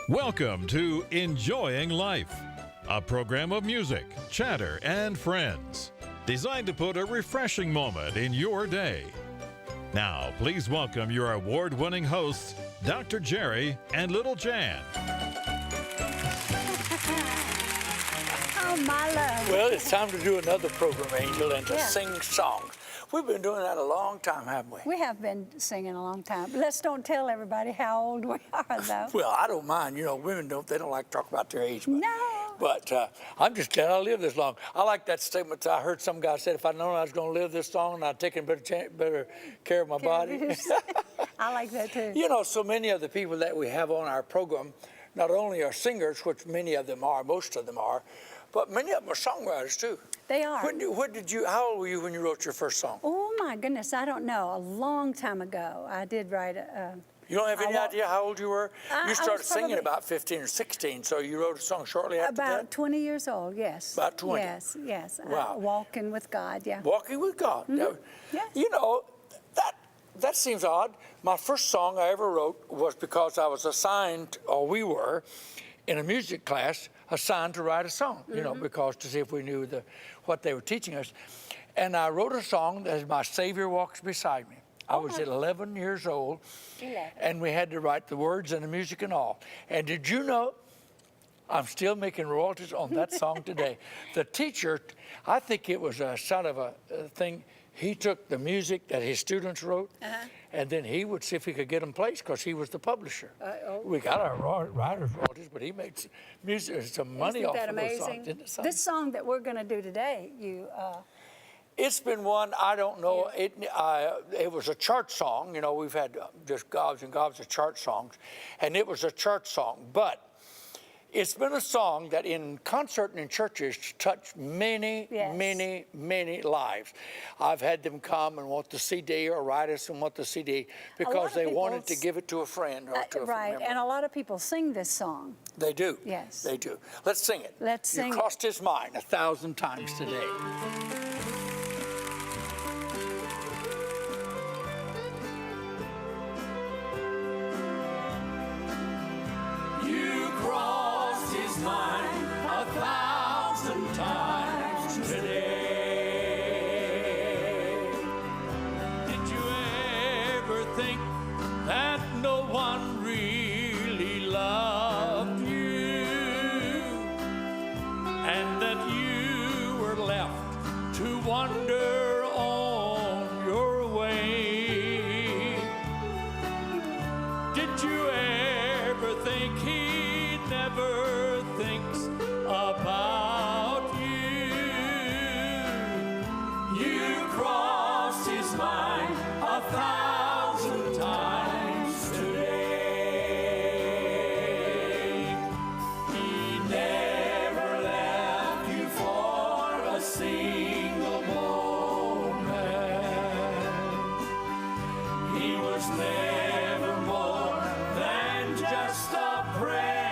Welcome to Enjoying Life, a program of music, chatter, and friends, designed to put a refreshing moment in your day. Now, please welcome your award-winning hosts, Dr. Jerry and Little Jan. Oh, my love. Well, it's time to do another program, Angel, and to sing songs. We've been doing that a long time, haven't we? We have been singing a long time. Let's don't tell everybody how old we are, though. Well, I don't mind. You know, women don't like to talk about their age. No. But I'm just glad I lived this long. I like that statement I heard some guy said, if I'd known I was going to live this long, I'd taken better care of my body. I like that, too. You know, so many of the people that we have on our program not only are singers, which many of them are, most of them are, but many of them are songwriters, too. They are. How old were you when you wrote your first song? Oh, my goodness, I don't know. A long time ago, I did write a... You don't have any idea how old you were? You started singing probably about 15 or 16, so you wrote a song shortly after that? About 20 years old, yes. About 20? Yes. Wow. Walking with God, yeah. Walking with God. Mm-hmm. Yes. You know, that seems odd. My first song I ever wrote was because I was assigned, or we were, in a music class, assigned to write a song, you know, because to see if we knew what they were teaching us. And I wrote a song that is My Savior Walks Beside Me. I was 11 years old, and we had to write the words and the music and all. And did you know, I'm still making royalties on that song today. The teacher, I think it was a sort of a thing, he took the music that his students wrote, and then he would see if he could get them placed because he was the publisher. We got our writers' royalties, but he made some money off of those songs. Isn't it something? This song that we're going to do today, It's been one, I don't know, it was a church song. You know, we've had just gobs and gobs of church songs, and it was a church song. But it's been a song that in concert and in churches touched many lives. I've had them come and want the CD or write us and want the CD because they wanted to give it to a friend or to a right, member. and a lot of people sing this song. They do. Yes. They do. Let's sing it. Let's sing it. You crossed his mind 1,000 times today. Mine 1,000 times today. Did you ever think that no one really loved you, and that you were left to wander on your way? Did you ever think he never thinks about you? You crossed his mind 1,000 times today. He never left you for a single moment. He was never more than just a prayer.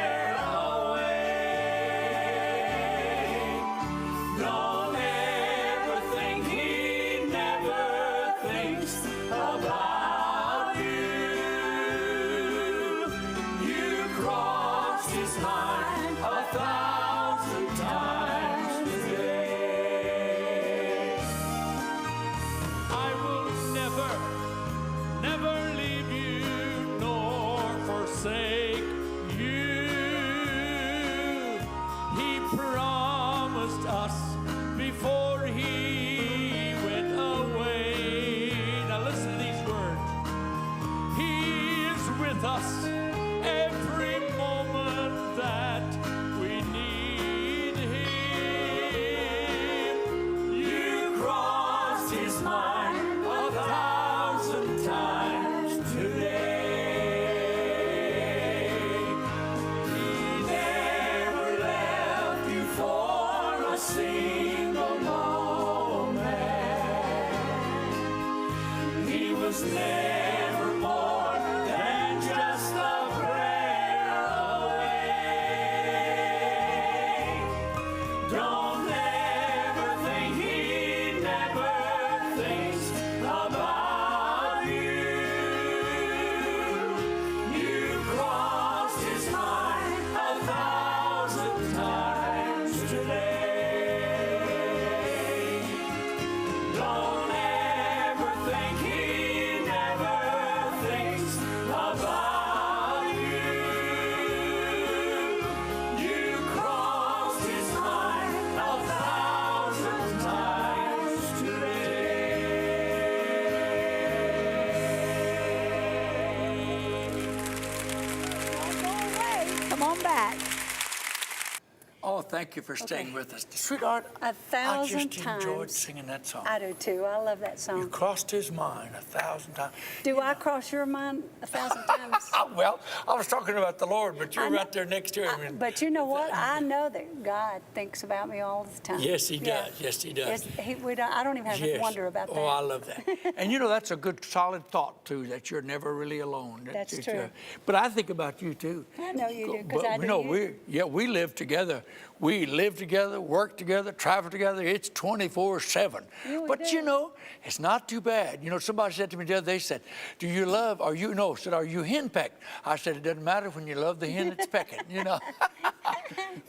Oh, thank you for staying with us. Sweetheart, 1,000 I just enjoyed times. singing that song. I do too. I love that song. You crossed his mind 1,000 times. Do I cross your mind 1,000 times? Well, I was talking about the Lord, but you're I know. right there next to him. and- But you know what? I know that God thinks about me all the time. Yes, he Yeah. does. Yes, he does. I don't even have to Yes. wonder about that. Oh, I love that. And you know, that's a good, solid thought, too, that you're never really alone. That's It's, true. but I think about you, too. I know you do, 'cause But, I do know, you. we live together. We live together, work together, travel together. It's 24/7. You But do. you know, it's not too bad. You know, somebody said to me the other day, they said, do you love, are you henpecked? I said, it doesn't matter when you love the hen that's pecking, you know.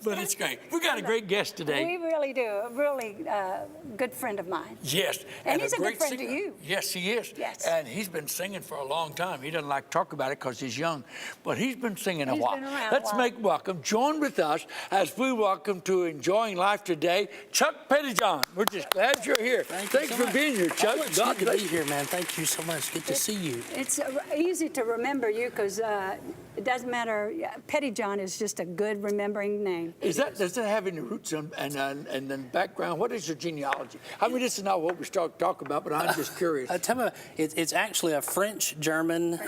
But it's great. We got a great guest today. We really do. A really good friend of mine. Yes. And he's a good great friend to singer. you. Yes, he is. Yes. And he's been singing for a long time. He doesn't like to talk about it because he's young, but he's been singing a He's while. been around a Let's while. make welcome. Join with us as we welcome to Enjoying Life today, Chuck Pettijohn. We're just glad you're here. Thanks for much. being here, Chuck. Oh, it's God good to bless be you. here, man. Thank you so much. Good to see you. It's easy to remember you because it doesn't matter. Pettijohn is just a good remembering name. Does that have any roots and then background? What is your genealogy? I mean, this is not what we start to talk about, but I'm just curious. Tell me, it's actually a French-German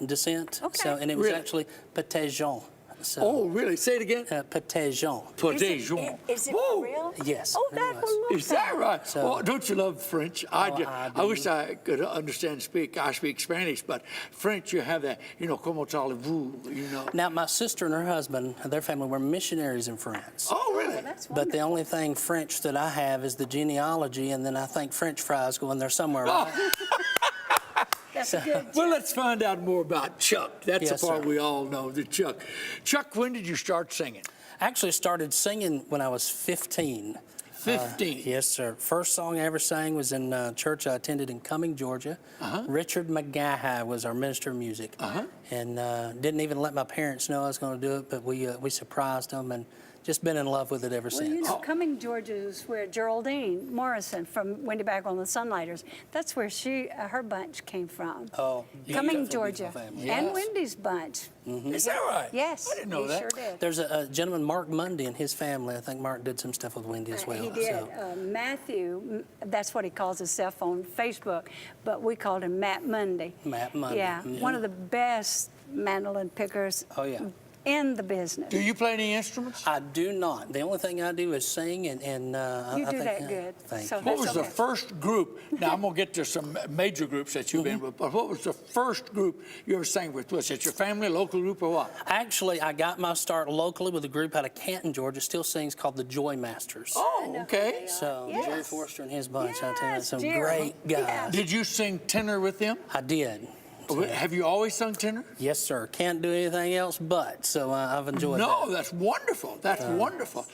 descent. Okay. So, and it was Really? actually Pettijohn. So, Oh, really? Say it again. Pettijohn. Pettijohn. Is it Whoa. for real? Yes, Oh, it that was. one. Is that right? So- Well, don't you love French? I do. wish I could understand and speak. I speak Spanish, but French, you have that, you know, como allez-vous, you know. Now, my sister and her husband, their family were missionaries in France. Oh, really? That's But the wonderful. only thing French that I have is the genealogy, and then I think French fries go in there somewhere. Right? That's good. Well, let's find out more about Chuck. That's Yes, the part sir. we all know, the Chuck. Chuck, when did you start singing? I actually started singing when I was 15. 15. Yes, sir. First song I ever sang was in church I attended in Cumming, Georgia. Richard McGaha was our minister of music. And didn't even let my parents know I was going to do it, but we surprised them and just been in love with it ever Well, since. you know, Cumming, Georgia is where Geraldine Morrison from Wendy Bagwell and the Sunlighters, that's where her bunch came from. Oh, Cumming, beautiful, Georgia. beautiful family. And Yes. Wendy's bunch. Is that right? Yes. I didn't know he that. sure did. There's a gentleman, Mark Mundy, and his family. I think Mark did some stuff with Wendy as well. He did. So. Matthew, that's what he calls himself on Facebook, but we called him Matt Mundy. Matt Mundy. Yeah, one of the best mandolin pickers Oh, yeah. in the business. Do you play any instruments? I do not. The only thing I do is sing, and You I do think, that good. Thank So you. What was that's the okay. first group? Now, I'm going to get to some major groups that you've been with, but what was the first group you ever sang with? Was it your family, local group, or what? Actually, I got my start locally with a group out of Canton, Georgia, still sings, called the Joy Masters. Oh, okay. So Yes. Jerry Forrester and his bunch, I tell you, Yes, some Jerry. great guys. Yeah. Did you sing tenor with them? I did. Have you always sung tenor? Yes, sir. Can't do anything else but. So I've enjoyed No, that. that's wonderful. That's wonderful.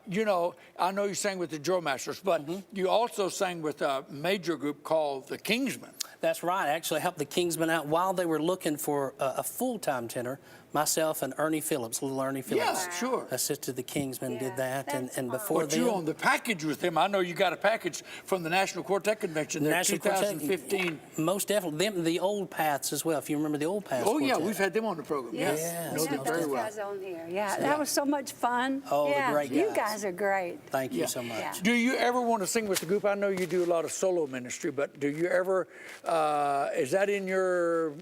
You know, I know you sang with the Joy Masters, but you also sang with a major group called the Kingsmen. That's right. I actually helped the Kingsmen out while they were looking for a full-time tenor. Myself and Ernie Phillips, little Ernie Phillips, Yeah, sure. assisted the Kingsmen, Yeah, did that, that's and fun. before But then, you on the package with them. I know you got a package from the National Quartet Convention there, National Quartet, 2015. most definitely, them, the Old Paths as well. If you remember the Old Paths. Oh, yeah, Quartet. we've had them on the program. Yes. Yes. Know Yeah, them very those well. guys on here. Yeah, that was so much fun. Oh, the yeah, great You guys. guys are great. Thank you Yeah. so much. Yeah. Do you ever want to sing with the group? I know you do a lot of solo ministry, but do you ever, is that in your,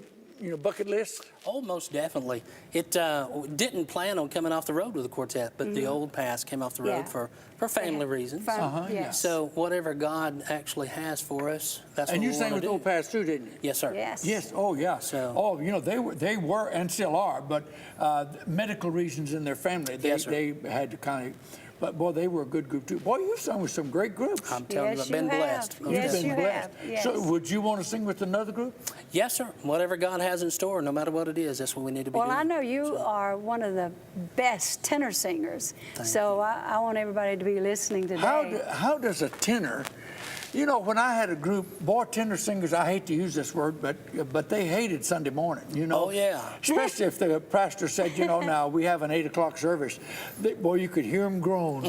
bucket list? Oh, most definitely. It didn't plan on coming off the road with the quartet, but the Old Paths came off the road Yeah. for family reasons. Fun, yes. So whatever God actually has for us, that's And what you we sang want with to do. Old Paths too, didn't you? Yes, sir. Yes. Yes. Oh, yeah. So- they were and still are, but medical reasons in their family, Yes, sir. they had to kind of. But boy, they were a good group too. Boy, you sung with some great groups. I'm telling you, Yes, I've been you have. blessed. Most Yes, You've definitely. been you blessed. have, yes. So, would you want to sing with another group? Yes, sir. Whatever God has in store, no matter what it is, that's what we need to be Well, doing. I know you are one of the best tenor singers, so I want everybody to be listening today. How does a tenor You know, when I had a group, boy, tenor singers, I hate to use this word, but they hated Sunday morning, you know. Oh, yeah. Especially if the pastor said, you know, now we have an 8 o'clock service. Boy, you could hear them groan.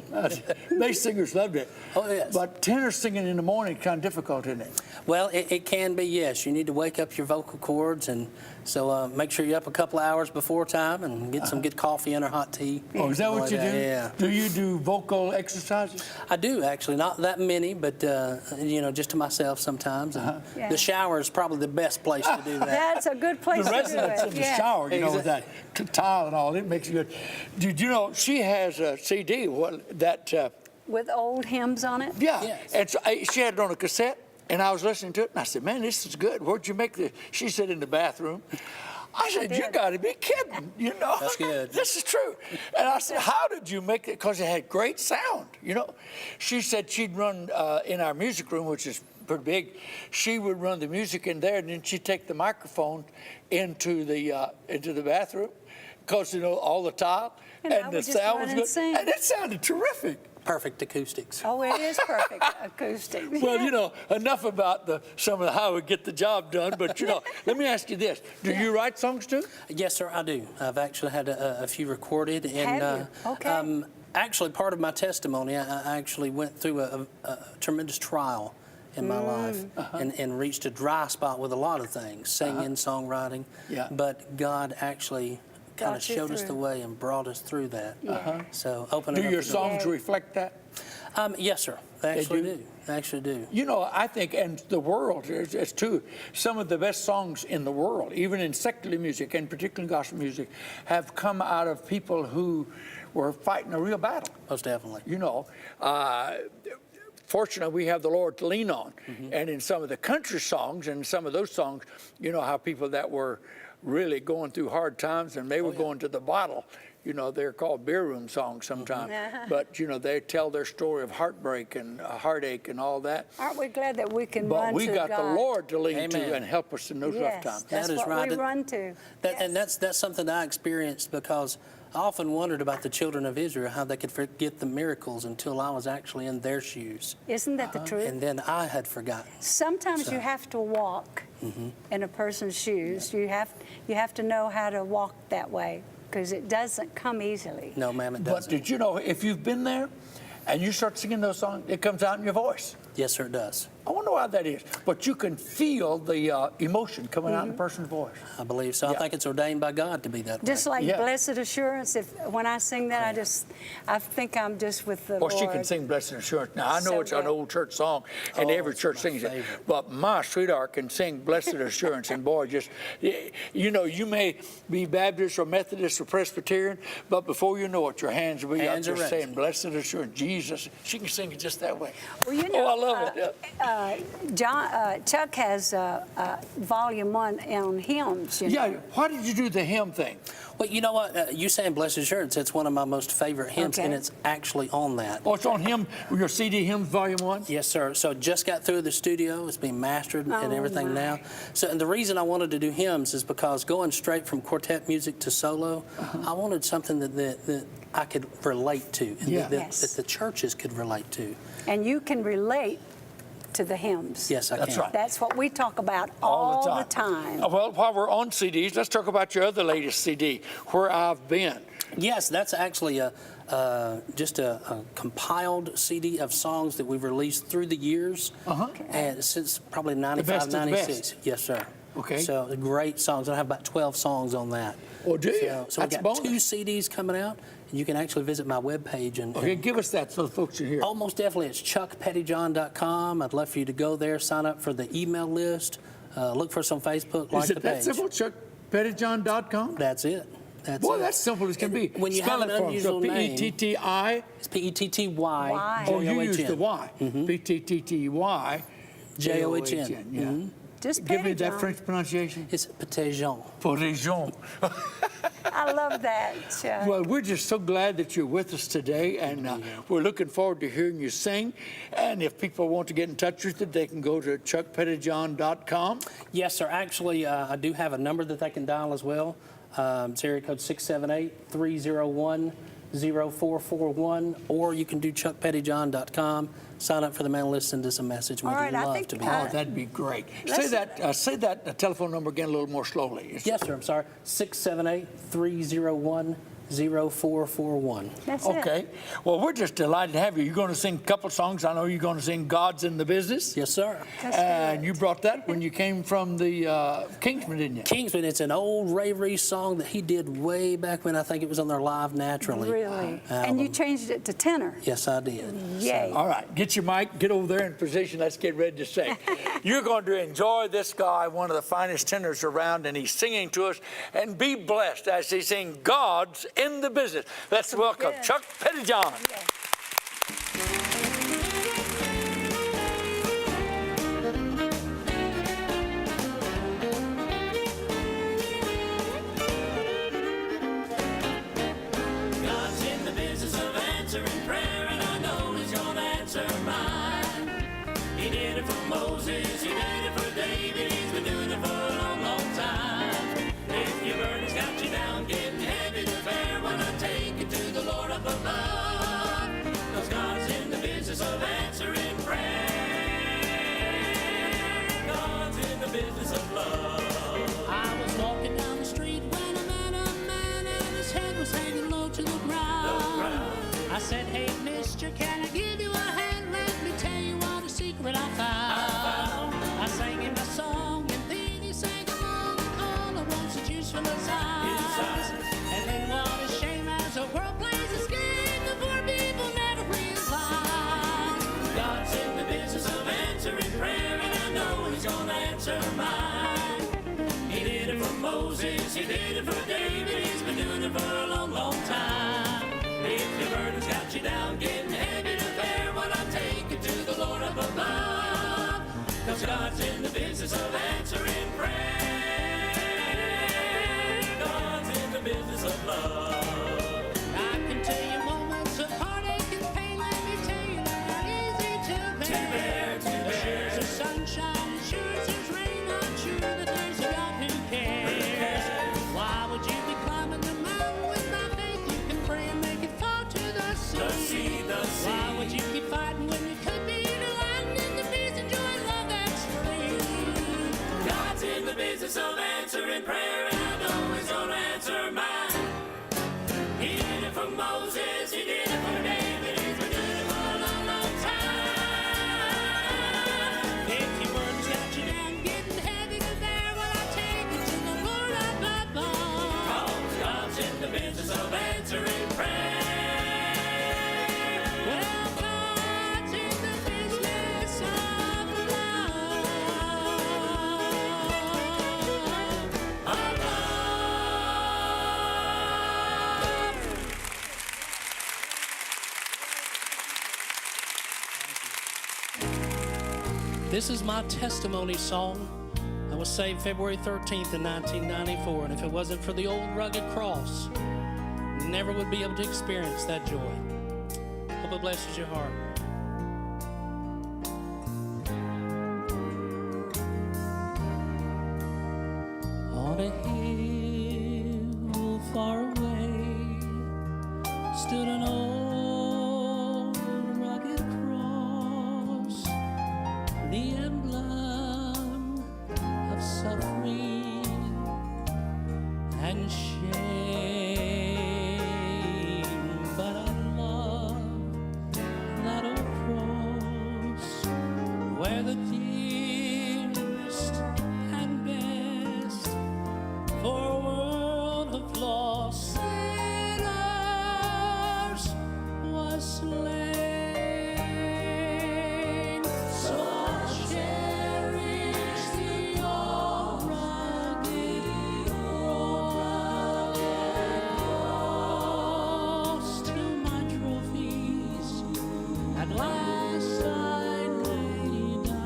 Bass singers loved it. Oh, yes. But tenor singing in the morning is kind of difficult, isn't it? Well, it can be, yes. You need to wake up your vocal cords, and so make sure you're up a couple of hours before time and get some good coffee and or hot tea. Oh, is that what you do? Yeah. Do you do vocal exercises? I do, actually. Not that many, but, you know, just to myself sometimes. And Yeah. the shower is probably the best place to do that. That's a good place The to do residents it. in the shower, you know, with that Exactly. tile and all, it makes it good. Did you know she has a CD that, With old hymns on it. yeah, Yes. and so she had it on a cassette, and I was listening to it, and I said, man, this is good. Where'd you make this? She said, in the bathroom. I said, you did. got to be kidding, you know. That's good. This is true. And I said, how did you make it? Because it had great sound, you know. She said she'd run in our music room, which is pretty big. She would run the music in there, and then she'd take the microphone into the bathroom, because, you know, all the tile, And I and the would just sound run was and good. sing. And it sounded terrific. Perfect acoustics. Oh, it is perfect acoustic. Well, you know, enough about some of how we get the job done, but, you know, let me ask you this. Do you write songs too? Yes, sir, I do. I've actually had a few recorded. And, Have you? Okay. Actually, part of my testimony, I actually went through a tremendous trial in my life and reached a dry spot with a lot of things, singing, songwriting. Yeah. But God actually kind of Got you showed us the through. way and brought us through that. So opening Do up your the door. songs reflect that? Yes, sir. They actually do? do. They actually do. You know, I think, and the world is too, some of the best songs in the world, even in secular music and particularly gospel music, have come out of people who were fighting a real battle. Most definitely. You know, fortunately, we have the Lord to lean on. And in some of the country songs and some of those songs, you know how people that were really going through hard times and they were going to the bottle. You know, they're called beer room songs sometimes. But, you know, they tell their story of heartbreak and heartache and all that. Aren't we glad that we can But run we to got God? the Lord to lean Amen. to and help us in those rough Yes, times. that's That is what right. we run to. And that's something that I experienced, because I often wondered about the children of Israel, how they could forget the miracles until I was actually in their shoes. Isn't that the truth? And then I had forgotten. Sometimes you have to walk in a person's shoes. You have to know how to walk that way, because it doesn't come easily. No, ma'am, it But doesn't. did you know, if you've been there and you start singing those songs, it comes out in your voice. Yes, sir, it does. I wonder why that is. But you can feel the emotion coming out in the person's voice. I believe so. I Yeah. think it's ordained by God to be that Just way. like Yeah. Blessed Assurance, when I sing that, I think I'm just with the Well, Lord. she can sing Blessed Assurance. Now, I know So it's an good. old church song, and Oh, every it's church my sings it. favorite. But my sweetheart can sing Blessed Assurance, and boy, just, you know, you may be Baptist or Methodist or Presbyterian, but before you know it, your hands will be out Hands are there raised. saying Blessed Assurance, Jesus. She can sing it just that way. Well, you know, I love it. Chuck has volume 1 on hymns. You know? Yeah, why did you do the hymn thing? Well, you know what? You saying Blessed Assurance, it's one of my most favorite hymns, Okay. and it's actually on that. Oh, it's on hymn, your CD Hymns Volume 1? Yes, sir. So just got through the studio. It's being mastered and everything my. now. So, and the reason I wanted to do hymns is because going straight from quartet music to solo, I wanted something that I could relate to, and Yeah. Yes. that the churches could relate to. And you can relate to the hymns. Yes, I That's can. right. That's what we talk about all the time. Well, while we're on CDs, let's talk about your other latest CD, Where I've Been. Yes, that's actually just a compiled CD of songs that we've released through the years, and since probably best 95, of the 96. best. Yes, sir. Okay. So great songs. I have about 12 songs on that. Oh, do you? So That's we've a got bonus. 2 CDs coming out, and you can actually visit my webpage. And Okay, give us that so the folks can hear. oh, most definitely, it's chuckpettijohn.com. I'd love for you to go there, sign up for the email list, look for us on Facebook, like Is the it that page. simple? ChuckPettijohn.com? That's it. That's Boy, it. that's simple as can be. When you Spell have it an for 'em. So unusual name, P-E-T-T-I. it's Petty. Oh, you used the Y. P-T-T-T-Y. J-O-H-N. Yeah. Just Give me that Pettijohn. French pronunciation. It's Pettijohn. Pettijohn. I love that, Chuck. Well, we're just so glad that you're with us today, and we're looking forward to hearing you sing. And if people want to get in touch with you, they can go to chuckpettijohn.com. Yes, sir. Actually, I do have a number that they can dial as well. It's area code 0441, or you can do chuckpettijohn.com. Sign up for the mailing list, send us a message. We'd All right, I love think, to be Oh, there. that'd be great. Let's- Say that telephone number again a little more slowly. Yes, sir. I'm sorry. 678-301-0441. That's it. Okay. Well, we're just delighted to have you. You're going to sing a couple songs. I know you're going to sing God's in the Business. Yes, sir. That's And good. you brought that when you came from the Kingsman, didn't you? Kingsman, it's an old Ray Reese song that he did way back when. I think it was on their Live Naturally Really? And album. you changed it to tenor. Yes, I did. Yay. All right, get your mic, get over there in position. Let's get ready to sing. You're going to enjoy this guy, one of the finest tenors around, and he's singing to us. And be blessed as he sings God's in the Business. Let's welcome Good. Chuck Pettijohn. Yes. God's in the business of answering prayer, and I know He's gonna answer mine. He did it for Moses, He did it for David, He's been doing it for a long, long time. If your burden's got you down, getting heavy to bear, why not take it to the Lord up above? 'Cause God's in the business of answering prayer. God's in the business of love. I was walking down the street when I met a man, and his head was hanging low to the ground. I said, hey, mister, can I give you a hand? Let me tell you what a secret I found. I sang him a song, and then he sang along. All I want's the juice from his eyes. And then what a shame as the world plays this game, the poor people never realize. God's in the business of answering prayer, and I know He's gonna answer mine. He did it for Moses, He did it for David, He's been doing it for a long, long time. If your burden's got you down, getting heavy to bear, why not take it to the Lord up above? 'Cause God's in the business of answering prayer. God's in the business of love. I can tell you moments of heartache and pain, let me tell you they're easy to bear. The shares of sunshine, the shares of rain, I'm sure that there's a God who cares. Why would you be climbing the mountain without faith? You can pray and make it fall to the sea. Why would you keep fighting when you could be delighting in the peace and joy and love that's free? God's in the business of answering prayer, and I know He's gonna answer mine. He did it for Moses, He did it for David, He's been doing it for a long, long time. If your burden's got you down, getting heavy to bear, well, I take it to the Lord up above. 'Cause God's in the business of answering prayer. Well, God's in the business of love. Of love. This is my testimony song. I was saved February 13th in 1994, and if it wasn't for the old rugged cross, never would be able to experience that joy. Hope it blesses your heart. On a hill far away stood an old rugged cross, the emblem of suffering and shame. But I love that old cross where the dearest and best for a world of lost sinners was slain. So I'll cherish the old rugged cross till my trophies at last I lay down.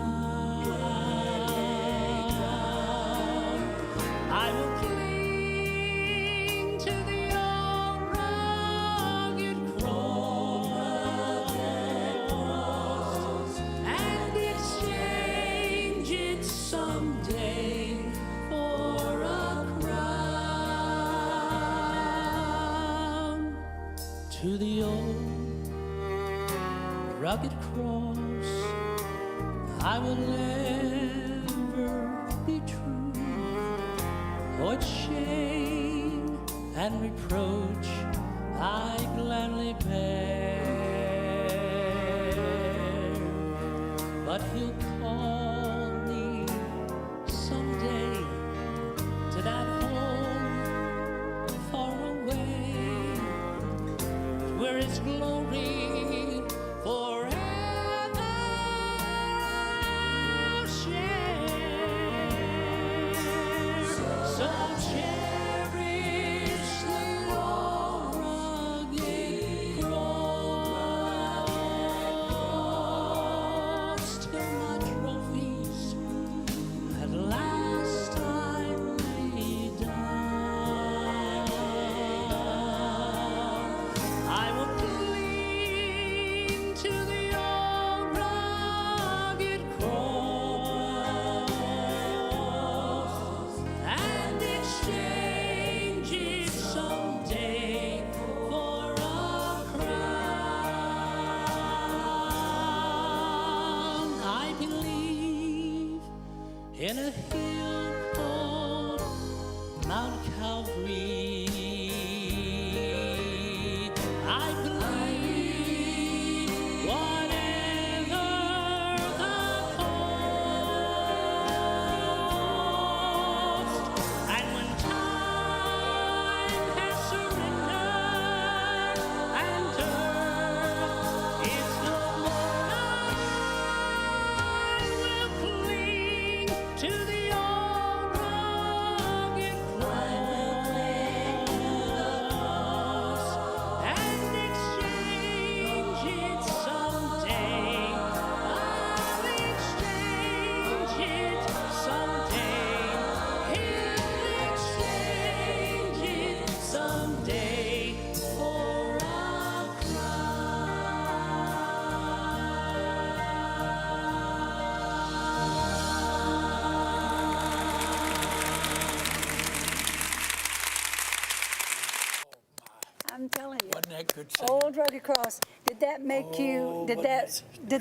I will cling to the old rugged cross and exchange it someday for a crown. To to the old rugged cross, I will ever be true. Oh, its shame and reproach I gladly bear, but he'll call me someday to that home far away, where his glory forever I'll share. So cherish the old rugged cross till my trophies at last I lay down. I will cling to the old rugged cross and exchange it someday for a crown. I believe in a hill called Mount Calvary. I believe whatever the cost, and when time has surrendered and earth is no more, I will cling to the old rugged cross and exchange it someday. I'll exchange it someday. He'll exchange it someday for a I'm telling you. Wasn't that good singing? Old Rugged Cross. Did that make you? Did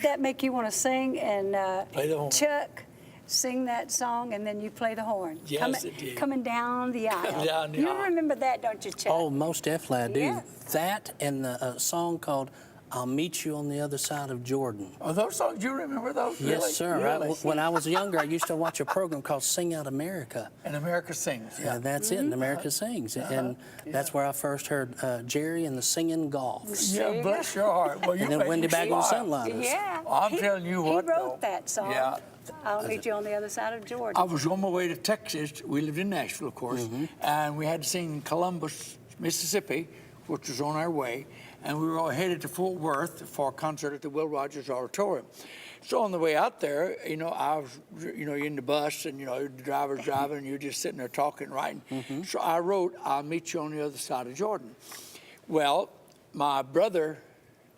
that make you want to sing and Play the horn. Chuck sing that song and then you play the horn? Yes, it did. Coming down the aisle. down the you aisle. remember that, don't you, Chuck? Oh, most definitely I do. Yeah. That and a song called "I'll Meet You on the Other Side of Jordan." Oh, those songs, you remember those? Really? Yes, sir. Really? When I was younger, I used to watch a program called Sing Out America. And America Sings, yeah. That's it, and America Sings. And that's where I first heard Jerry and the Singing Golfs. Yeah, bless your heart. Well, you And then made Wendy me Bag on smile. Sunliners. Yeah. I'm telling you what, He wrote though. that song. Yeah. I'll meet you on the other side of Jordan. I was on my way to Texas. We lived in Nashville, of course, and we had to sing in Columbus, Mississippi, which was on our way, and we were all headed to Fort Worth for a concert at the Will Rogers Auditorium. So on the way out there, I was, you're in the bus, and the driver's driving, and you're just sitting there talking, writing. So I wrote, "I'll meet you on the other side of Jordan." Well, my brother,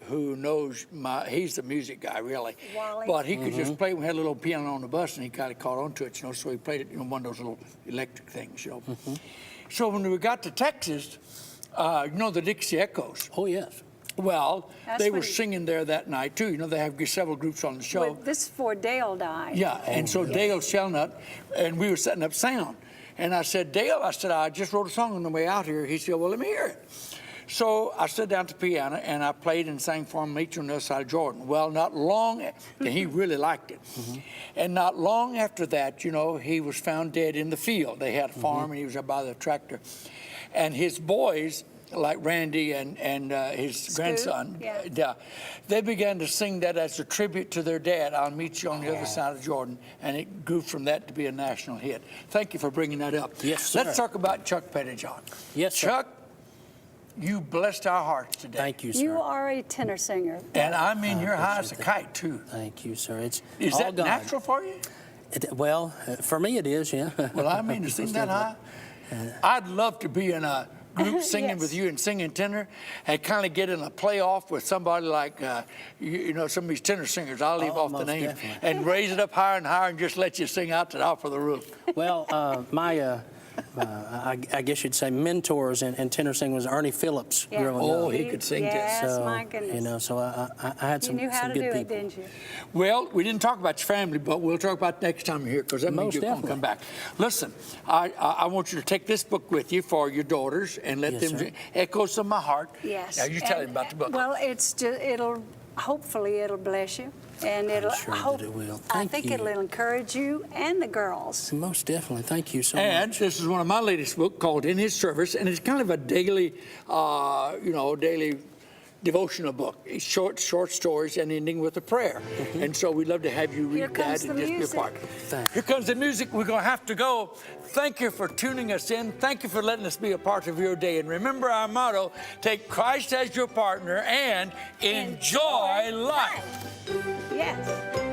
who knows he's the music guy, really. Wally. But he could just play. We had a little piano on the bus, and he kind of caught on to it, so he played it, one of those little electric things, So when we got to Texas, the Dixie Echoes. Oh, yes. Well, That's they when were singing there that night, too. They have several groups on the show. Well, this is before Dale died. Yeah, and so Dale Shelnut, and we were setting up sound. And I said, "Dale," I just wrote a song on the way out here. He said, "Well, let me hear it." So I sat down at the piano, and I played and sang for him, "Meet You on the Other Side of Jordan." Well, not long, and he really liked it. And not long after that, he was found dead in the field. They had a farm, and he was up by the tractor. And his boys, like Randy and his grandson, they began to sing that as a tribute to their dad, "I'll Meet You on the Other Side of Jordan," and it grew from that to be a national hit. Thank you for bringing that up. Yes, sir. Let's talk about Chuck Pettijohn. Yes, sir. Chuck, you blessed our hearts today. Thank you, sir. You are a tenor singer. And I mean, you're high as a appreciate kite, too. Thank you, sir. It's Is all that God. natural for you? Well, for me it is, yeah. Well, I mean, to sing that high, I'd love to be in a group singing Yes. with you and singing tenor, and kind of get in a playoff with somebody like, some of these tenor singers. I'll leave Oh, off the most names, definitely. and raise it up higher and higher, and just let you sing out to the top of the roof. Well, I guess you'd say mentors in tenor singing was Ernie Phillips Yeah. growing Oh, up. he could sing too. Yes, So, my goodness. you know, so I had You some, knew how some to do good it, people. didn't you? Well, we didn't talk about your family, but we'll talk about next time you're here because that means Most you're going to come back. Listen, I want you to take this book with you for your daughters and let Yes, them sir. Echoes of My Heart. Yes. Now you tell And- him about the book. Well, it's just, hopefully it'll bless you. And it'll, sure that it will. I Thank think you. it'll encourage you and the girls. Most definitely. Thank you so And much. this is one of my latest books called In His Service, and it's kind of a daily, daily devotional book. It's short stories and ending with a prayer. And so we'd love to have you read Here comes that and the just be a part. Thanks. Here comes the music. We're going to have to go. Thank you for tuning us in. Thank you for letting us be a part of your day. And remember our motto, take Christ as your partner and enjoy life. Yes.